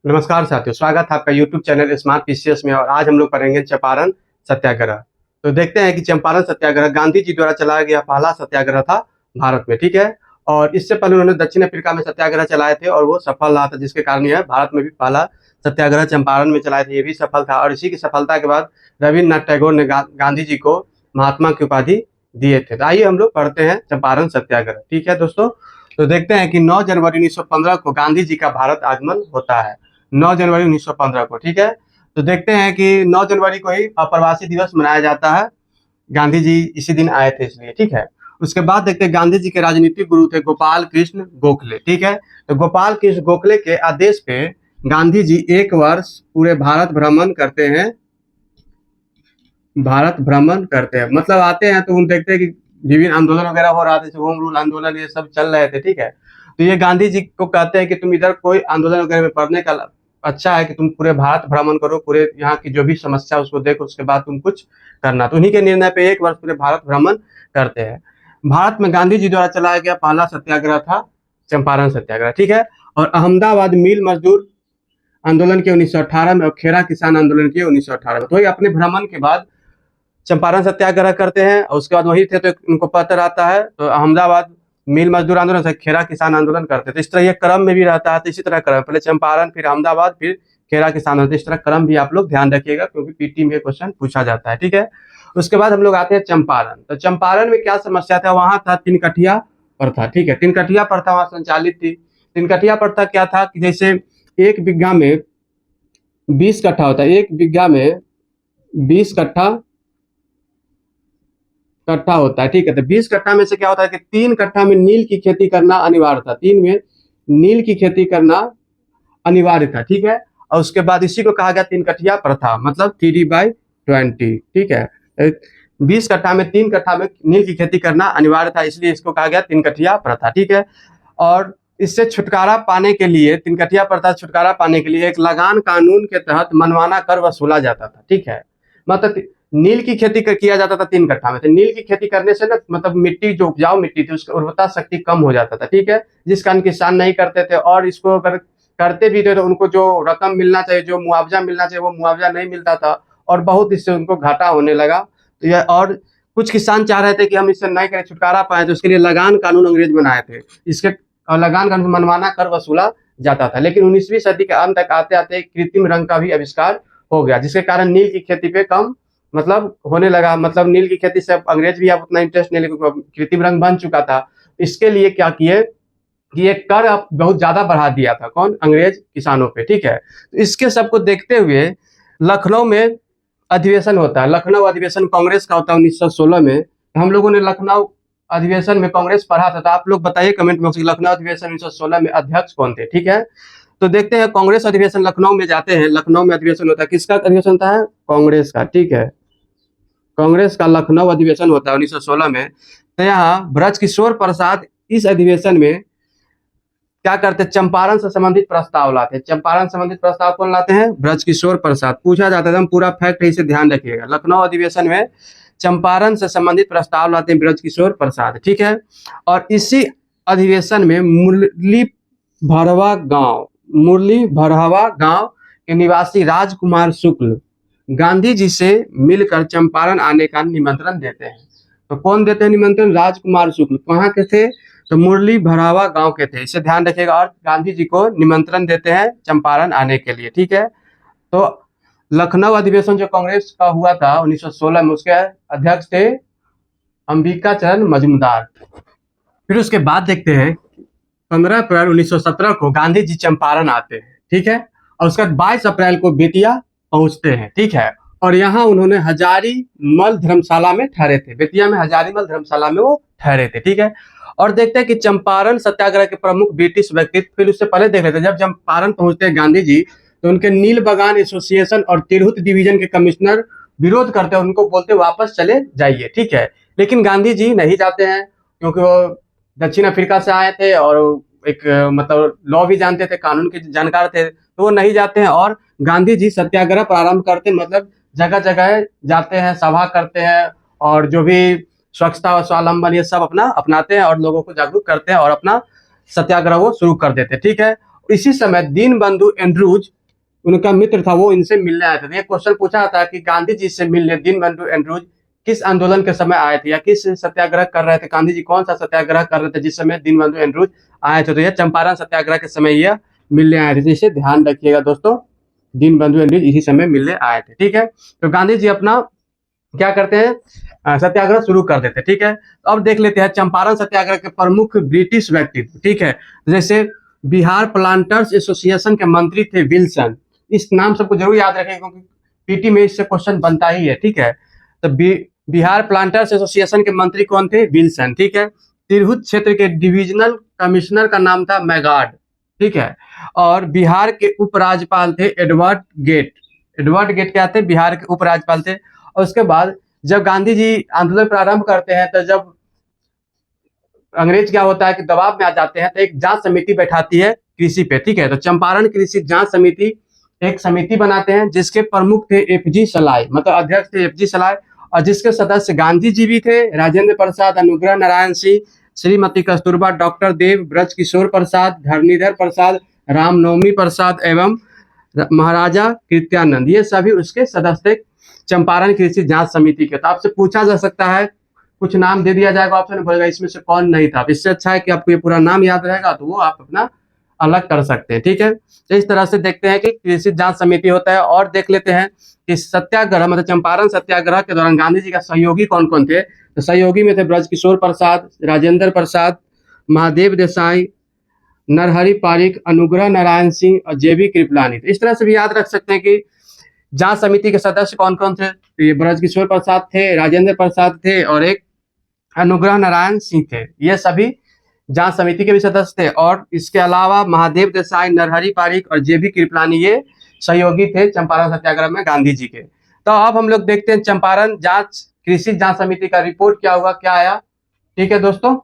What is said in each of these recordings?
नमस्कार साथियों, स्वागत है आपका यूट्यूब चैनल स्मार्ट पीसीएस में। और आज हम लोग पढ़ेंगे चंपारण सत्याग्रह। तो देखते हैं कि चंपारण सत्याग्रह गांधी जी द्वारा चलाया गया पहला सत्याग्रह था भारत में, ठीक है। और इससे पहले उन्होंने दक्षिण अफ्रीका में सत्याग्रह चलाए थे और वो सफल रहा था, जिसके कारण यह भारत में भी पहला सत्याग्रह चंपारण में चलाए थे, ये भी सफल था। और इसी की सफलता के बाद रविन्द्रनाथ टैगोर ने गांधी जी को महात्मा की उपाधि दिए थे। तो आइए हम लोग पढ़ते हैं चंपारण सत्याग्रह, ठीक है दोस्तों। तो देखते हैं कि 9 जनवरी 1915 को गांधी जी का भारत आगमन होता है, 9 जनवरी 1915 को, ठीक है। तो देखते हैं कि 9 जनवरी को ही अप्रवासी दिवस मनाया जाता है, गांधी जी इसी दिन आए थे इसलिए, ठीक है। उसके बाद देखते हैं गांधी जी के राजनीतिक गुरु थे गोपाल कृष्ण गोखले, ठीक है। तो गोपाल कृष्ण गोखले के आदेश पे गांधी जी एक वर्ष पूरे भारत भ्रमण करते हैं, मतलब आते हैं तो उन देखते हैं कि विभिन्न आंदोलन वगैरह हो रहा था, होम रूल आंदोलन ये सब चल रहे थे, ठीक है। तो ये गांधी जी को कहते हैं कि तुम इधर कोई आंदोलन वगैरह में पढ़ने का अच्छा है कि तुम पूरे भारत भ्रमण करो, पूरे यहाँ की जो भी समस्या उसको देखो, उसके बाद तुम कुछ करना। तो उन्हीं के निर्णय पे एक वर्ष पूरे भारत भ्रमण करते हैं। भारत में गांधी जी द्वारा चलाया गया पहला सत्याग्रह था चंपारण सत्याग्रह, ठीक है। और अहमदाबाद मिल मजदूर आंदोलन के 1918 में और खेरा किसान आंदोलन के 1918 में। तो अपने भ्रमण के बाद चंपारण सत्याग्रह करते हैं और उसके बाद वही थे तो उनको पत्र आता है, तो अहमदाबाद मिल मजदूर आंदोलन से खेरा किसान आंदोलन करते थे। इस तरह ये क्रम में भी रहता है, तो इसी तरह क्रम, पहले चंपारण, फिर अहमदाबाद, फिर खेरा किसान आंदोलन, इस तरह क्रम भी आप लोग ध्यान रखिएगा क्योंकि पीटी में क्वेश्चन पूछा जाता है, ठीक है। उसके बाद हम लोग आते हैं चंपारण। तो चंपारण में क्या समस्या था, वहां था तिनकठिया प्रथा, ठीक है। तिनकठिया प्रथा वहां संचालित थी। तिनकठिया प्रथा क्या था कि जैसे एक बीघा में 20 कट्ठा होता है, एक बीघा में 20 कट्ठा होता है, ठीक है। तो 20 कट्ठा में से क्या होता है कि 3 कट्ठा में नील की खेती करना अनिवार्य था, 3 में नील की खेती करना अनिवार्य था, ठीक है। और उसके बाद इसी को कहा गया तिनकठिया प्रथा, मतलब 3/20, ठीक है। 20 कट्ठा में 3 कट्ठा में नील की खेती करना अनिवार्य था, इसलिए इसको कहा गया तिनकठिया प्रथा, ठीक है। और इससे छुटकारा पाने के लिए, तिनकठिया प्रथा से छुटकारा पाने के लिए एक लगान कानून के तहत मनमाना कर वसूला जाता था, ठीक है। मतलब नील की खेती किया जाता था 3 कट्ठा में। तो नील की खेती करने से ना, मतलब मिट्टी जो उपजाऊ मिट्टी थी उसकी उर्वरता शक्ति कम हो जाता था, ठीक है, जिस कारण किसान नहीं करते थे। और इसको अगर करते भी थे तो उनको जो रकम मिलना चाहिए, जो मुआवजा मिलना चाहिए, वो मुआवजा नहीं मिलता था और बहुत इससे उनको घाटा होने लगा। तो यह, और कुछ किसान चाह रहे थे कि हम इससे नहीं करें, छुटकारा पाए, तो उसके लिए लगान कानून अंग्रेज बनाए थे। इसके लगान कानून मनमाना कर वसूला जाता था। लेकिन 19वीं सदी के अंत तक आते आते कृत्रिम रंग का भी आविष्कार हो गया, जिसके कारण नील की खेती पे कम मतलब होने लगा। मतलब नील की खेती से अंग्रेज भी अब उतना इंटरेस्ट नहीं, लेकिन कृत्रिम रंग बन चुका था। इसके लिए क्या किए कि ये कर अब बहुत ज्यादा बढ़ा दिया था, कौन, अंग्रेज किसानों पे, ठीक है। तो इसके सबको देखते हुए लखनऊ में अधिवेशन होता है, लखनऊ अधिवेशन कांग्रेस का होता है 1916 में। हम लोगों ने लखनऊ अधिवेशन में कांग्रेस पढ़ा था, तो आप लोग बताइए कमेंट बॉक्स में लखनऊ अधिवेशन 1916 में अध्यक्ष कौन थे, ठीक है। तो देखते हैं कांग्रेस अधिवेशन लखनऊ में जाते हैं। लखनऊ में अधिवेशन होता है, किसका अधिवेशन होता है, कांग्रेस का, ठीक है। कांग्रेस का लखनऊ अधिवेशन होता है 1916 में। तो यहाँ ब्रजकिशोर प्रसाद इस अधिवेशन में क्या करते, चंपारण से संबंधित प्रस्ताव लाते हैं। चंपारण संबंधित प्रस्ताव कौन लाते हैं, ब्रजकिशोर प्रसाद। पूछा जाता है, हम पूरा फैक्ट है, इसे ध्यान रखिएगा। लखनऊ अधिवेशन में चंपारण से संबंधित प्रस्ताव लाते हैं ब्रजकिशोर प्रसाद, ठीक है। और इसी अधिवेशन में मुरली भरहवा गांव के निवासी राजकुमार शुक्ल गांधी जी से मिलकर चंपारण आने का निमंत्रण देते हैं। तो कौन देते हैं निमंत्रण, राजकुमार शुक्ल। कहाँ के थे, तो मुरली भरावा गांव के थे, इसे ध्यान रखिएगा। और गांधी जी को निमंत्रण देते हैं चंपारण आने के लिए, ठीक है। तो लखनऊ अधिवेशन जो कांग्रेस का हुआ था 1916 में, उसके अध्यक्ष थे अंबिका चरण मजूमदार। फिर उसके बाद देखते हैं 15 अप्रैल 1917 को गांधी जी चंपारण आते हैं, ठीक है। और उसके बाद 22 अप्रैल को बेतिया पहुंचते हैं, ठीक है। और यहाँ उन्होंने हजारीमल धर्मशाला में ठहरे थे, बेतिया में हजारीमल धर्मशाला में वो ठहरे थे, ठीक है। और देखते हैं कि चंपारण सत्याग्रह के प्रमुख ब्रिटिश व्यक्तित्व, फिर उससे पहले देख लेते हैं, जब चंपारण पहुंचते हैं गांधी जी, तो उनके नील बगान एसोसिएशन और तिरहुत डिवीजन के कमिश्नर विरोध करते हैं, उनको बोलते वापस चले जाइए, ठीक है। लेकिन गांधी जी नहीं जाते हैं, क्योंकि वो दक्षिण अफ्रीका से आए थे और एक मतलब लॉ भी जानते थे, कानून के जानकार थे, तो वो नहीं जाते हैं। और गांधी जी सत्याग्रह प्रारंभ करते, मतलब जगह जगह जाते हैं, सभा करते हैं, और जो भी स्वच्छता और स्वावलंबन ये सब अपना अपनाते हैं और लोगों को जागरूक करते हैं और अपना सत्याग्रह वो शुरू कर देते हैं, ठीक है। इसी समय दीनबंधु एंड्रूज उनका मित्र था, वो इनसे मिलने आए थे। तो ये क्वेश्चन पूछा था कि गांधी जी से मिलने दीनबंधु एंड्रूज किस आंदोलन के समय आए थे या किस सत्याग्रह कर रहे थे, गांधी जी कौन सा सत्याग्रह कर रहे थे जिस समय दीनबंधु एंड्रूज आए थे। तो यह चंपारण सत्याग्रह के समय यह मिलने आए थे। तो इसे ध्यान रखिएगा दोस्तों, दीनबंधु एंड्रूज इसी समय मिलने आए थे। ठीक है, तो गांधी जी अपना क्या करते हैं, सत्याग्रह शुरू कर देते हैं। ठीक है, तो अब देख लेते हैं चंपारण सत्याग्रह के प्रमुख ब्रिटिश व्यक्तित्व। ठीक है, जैसे बिहार प्लांटर्स एसोसिएशन के मंत्री थे विल्सन। इस नाम सबको जरूर याद रखें क्योंकि पीटी में इससे क्वेश्चन बनता ही है। ठीक है, तो बिहार प्लांटर्स एसोसिएशन के मंत्री कौन थे, विल्सन। ठीक है, तिरहुत क्षेत्र के डिविजनल कमिश्नर का नाम था मैगार्ड। ठीक है, और बिहार के उपराज्यपाल थे एडवर्ड गेट। एडवर्ड गेट क्या थे, बिहार के उपराज्यपाल थे। और उसके बाद जब गांधी जी आंदोलन प्रारंभ करते हैं तो जब अंग्रेज क्या होता है कि दबाव में आ जाते हैं तो एक जांच समिति बैठाती है कृषि पे। ठीक है, तो चंपारण कृषि जांच समिति एक समिति बनाते हैं जिसके प्रमुख थे एफजी सलाय, मतलब अध्यक्ष थे एफजी सलाय, और जिसके सदस्य गांधी जी भी थे, राजेंद्र प्रसाद, अनुग्रह नारायण सिंह, श्रीमती कस्तूरबा, डॉक्टर देव, ब्रज किशोर प्रसाद, धरणीधर प्रसाद, रामनवमी प्रसाद एवं महाराजा कृत्यानंद, ये सभी उसके सदस्य थे चंपारण कृषि जांच समिति के। तो आपसे पूछा जा सकता है, कुछ नाम दे दिया जाएगा ऑप्शन बोलेगा इसमें से कौन नहीं था। इससे अच्छा है कि आपको ये पूरा नाम याद रहेगा तो वो आप अपना अलग कर सकते हैं। ठीक है, तो इस तरह से देखते हैं कि कृषि जांच समिति होता है। और देख लेते हैं कि सत्याग्रह मतलब चंपारण सत्याग्रह के दौरान गांधी जी का सहयोगी कौन कौन थे। तो सहयोगी में थे ब्रज किशोर प्रसाद, राजेंद्र प्रसाद, महादेव देसाई, नरहरि पारिक, अनुग्रह नारायण सिंह और जेबी कृपलानी। तो इस तरह से भी याद रख सकते हैं कि जांच समिति के सदस्य कौन कौन थे। तो ये ब्रज किशोर प्रसाद थे, राजेंद्र प्रसाद थे और एक अनुग्रह नारायण सिंह थे। ये सभी जांच समिति के भी सदस्य थे। और इसके अलावा महादेव देसाई, नरहरि पारिक और जेबी कृपलानी ये सहयोगी थे चंपारण सत्याग्रह में गांधी जी के। तो अब हम लोग देखते हैं चंपारण कृषि जांच समिति का रिपोर्ट क्या हुआ, क्या आया। ठीक है दोस्तों,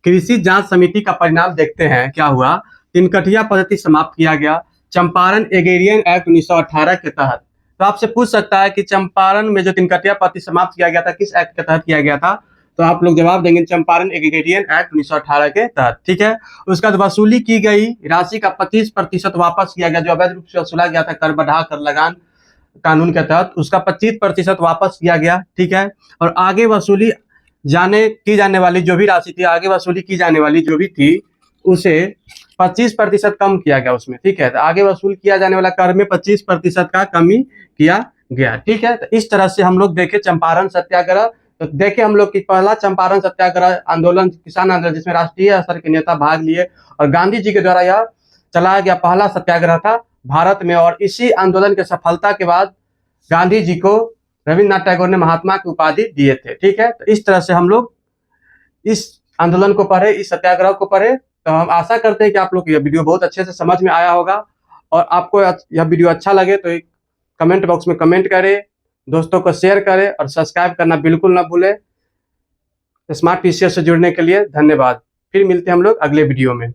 कृषि जांच समिति का परिणाम देखते हैं क्या हुआ। तिनकठिया पद्धति समाप्त किया गया चंपारण एग्रेरियन एक्ट 1918 के तहत। तो आपसे पूछ सकता है कि चंपारण में जो तिनकठिया पद्धति समाप्त किया गया था किस एक्ट के तहत किया गया था, तो आप लोग जवाब देंगे चंपारण एग्रेरियन एक्ट 1918 के तहत। ठीक है, उसका वसूली की गई राशि का 25% वापस किया गया, जो अवैध रूप से वसूला गया था कर बढ़ा कर लगान कानून के तहत, उसका 25% वापस किया गया। ठीक है, और आगे वसूली की जाने वाली जो भी राशि थी, आगे वसूली की जाने वाली जो भी थी उसे 25% कम किया गया उसमें। ठीक है, तो आगे वसूल किया जाने वाला कर में 25% का कमी किया गया। ठीक है, तो इस तरह से हम लोग देखे चंपारण सत्याग्रह। तो देखे हम लोग कि पहला चंपारण सत्याग्रह आंदोलन किसान आंदोलन जिसमें राष्ट्रीय स्तर के नेता भाग लिए और गांधी जी के द्वारा यह चलाया गया पहला सत्याग्रह था भारत में। और इसी आंदोलन के सफलता के बाद गांधी जी को रविन्द्रनाथ टैगोर ने महात्मा की उपाधि दिए थे। ठीक है, तो इस तरह से हम लोग इस आंदोलन को पढ़े, इस सत्याग्रह को पढ़े। तो हम आशा करते हैं कि आप लोग यह वीडियो बहुत अच्छे से समझ में आया होगा और आपको यह वीडियो अच्छा लगे तो एक कमेंट बॉक्स में कमेंट करें, दोस्तों को शेयर करें और सब्सक्राइब करना बिल्कुल ना भूलें। स्मार्ट पीसीएस से जुड़ने के लिए धन्यवाद। फिर मिलते हैं हम लोग अगले वीडियो में।